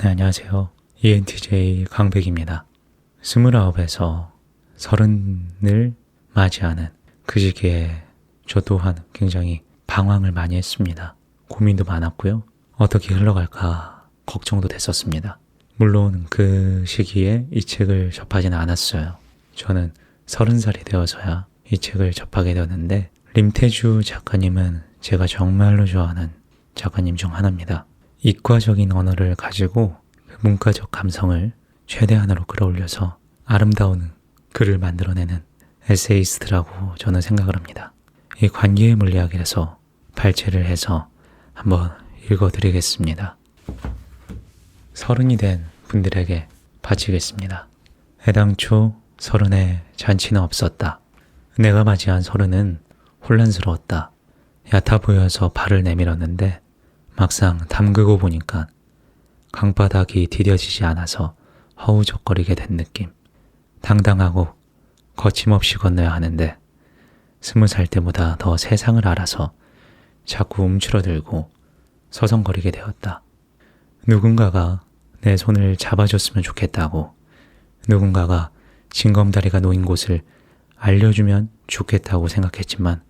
네, 안녕하세요. ENTJ 강백입니다. 29에서 30을 맞이하는 그 시기에 저 또한 굉장히 방황을 많이 했습니다. 고민도 많았고요. 어떻게 흘러갈까 걱정도 됐었습니다. 물론 그 시기에 이 책을 접하지는 않았어요. 저는 30살이 되어서야 이 책을 접하게 되었는데 림태주 작가님은 제가 정말로 좋아하는 작가님 중 하나입니다. 이과적인 언어를 가지고 문과적 감성을 최대한으로 끌어올려서 아름다운 글을 만들어내는 에세이스트라고 저는 생각을 합니다. 이 관계의 물리학에서 발췌를 해서 한번 읽어드리겠습니다. 30이 된 분들에게 바치겠습니다. 해당초 30에 잔치는 없었다. 내가 맞이한 30은 혼란스러웠다. 얕아 보여서 발을 내밀었는데 막상 담그고 보니까 강바닥이 디뎌지지 않아서 허우적거리게 된 느낌. 당당하고 거침없이 건너야 하는데 20살 때보다 더 세상을 알아서 자꾸 움츠러들고 서성거리게 되었다. 누군가가 내 손을 잡아줬으면 좋겠다고, 누군가가 징검다리가 놓인 곳을 알려주면 좋겠다고 생각했지만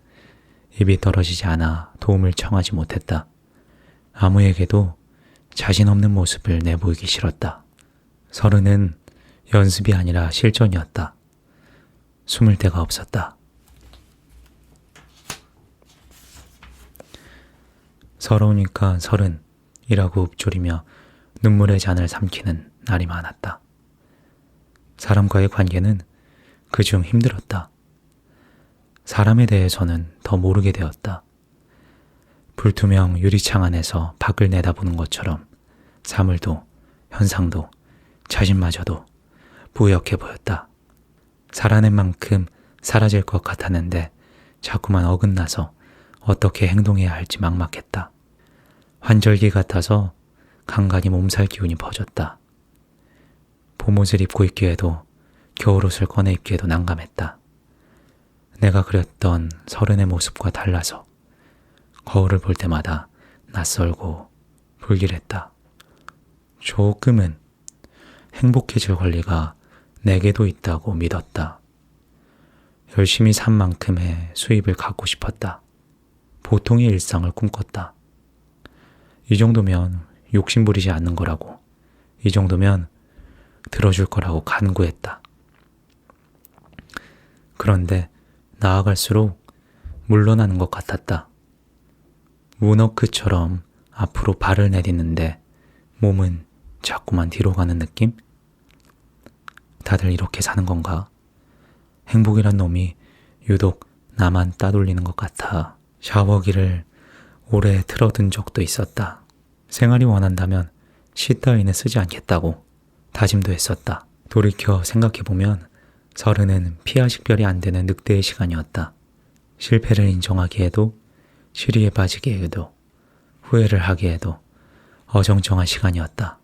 입이 떨어지지 않아 도움을 청하지 못했다. 아무에게도 자신 없는 모습을 내보이기 싫었다. 30은 연습이 아니라 실전이었다. 숨을 데가 없었다. 30이니까 30이라고 읊조리며 눈물의 잔을 삼키는 날이 많았다. 사람과의 관계는 그중 힘들었다. 사람에 대해서는 더 모르게 되었다. 불투명 유리창 안에서 밖을 내다보는 것처럼 사물도 현상도 자신마저도 부역해 보였다. 살아낸 만큼 사라질 것 같았는데 자꾸만 어긋나서 어떻게 행동해야 할지 막막했다. 환절기 같아서 간간히 몸살 기운이 퍼졌다. 봄옷을 입고 있기에도 겨울옷을 꺼내 입기에도 난감했다. 내가 그렸던 30의 모습과 달라서 거울을 볼 때마다 낯설고 불길했다. 조금은 행복해질 권리가 내게도 있다고 믿었다. 열심히 산 만큼의 수입을 갖고 싶었다. 보통의 일상을 꿈꿨다. 이 정도면 욕심부리지 않는 거라고, 이 정도면 들어줄 거라고 간구했다. 그런데 나아갈수록 물러나는 것 같았다. 문어크처럼 앞으로 발을 내딛는데 몸은 자꾸만 뒤로 가는 느낌? 다들 이렇게 사는 건가? 행복이란 놈이 유독 나만 따돌리는 것 같아 샤워기를 오래 틀어둔 적도 있었다. 생활이 원한다면 시 따위는 쓰지 않겠다고 다짐도 했었다. 돌이켜 생각해보면 30은 피와 식별이 안 되는 늑대의 시간이었다. 실패를 인정하기에도 시리에 빠지기에도 후회를 하기에도 어정쩡한 시간이었다.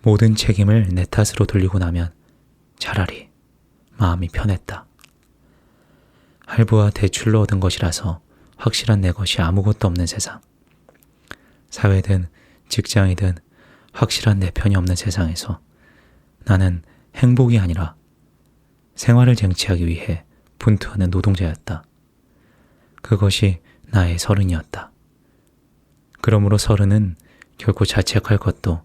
모든 책임을 내 탓으로 돌리고 나면 차라리 마음이 편했다. 할부와 대출로 얻은 것이라서 확실한 내 것이 아무것도 없는 세상. 사회든 직장이든 확실한 내 편이 없는 세상에서 나는 행복이 아니라 생활을 쟁취하기 위해 분투하는 노동자였다. 그것이 나의 30이었다. 그러므로 30은 결코 자책할 것도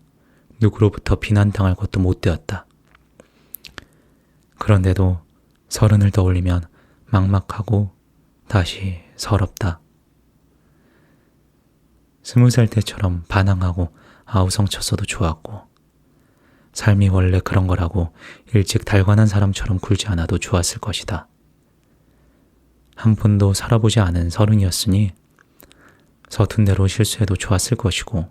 누구로부터 비난당할 것도 못 되었다. 그런데도 30을 떠올리면 막막하고 다시 서럽다. 20살 때처럼 반항하고 아우성쳤어도 좋았고, 삶이 원래 그런 거라고 일찍 달관한 사람처럼 굴지 않아도 좋았을 것이다. 한 번도 살아보지 않은 30이었으니 서툰 대로 실수해도 좋았을 것이고,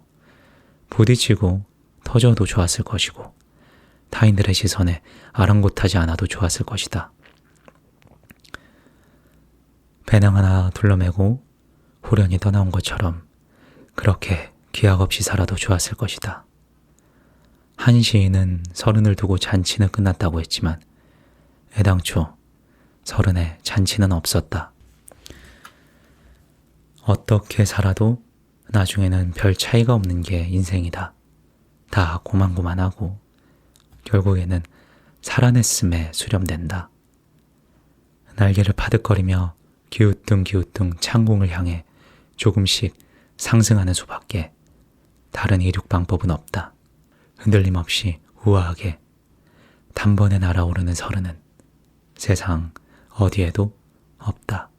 부딪히고 터져도 좋았을 것이고, 타인들의 시선에 아랑곳하지 않아도 좋았을 것이다. 배낭 하나 둘러매고 호련히 떠나온 것처럼 그렇게 기약 없이 살아도 좋았을 것이다. 한 시인은 30을 두고 잔치는 끝났다고 했지만 애당초 30에 잔치는 없었다. 어떻게 살아도 나중에는 별 차이가 없는 게 인생이다. 다 고만고만하고 결국에는 살아냈음에 수렴된다. 날개를 파득거리며 기우뚱기우뚱 창공을 향해 조금씩 상승하는 수밖에 다른 이륙 방법은 없다. 흔들림 없이 우아하게 단번에 날아오르는 서른은 세상 어디에도 없다.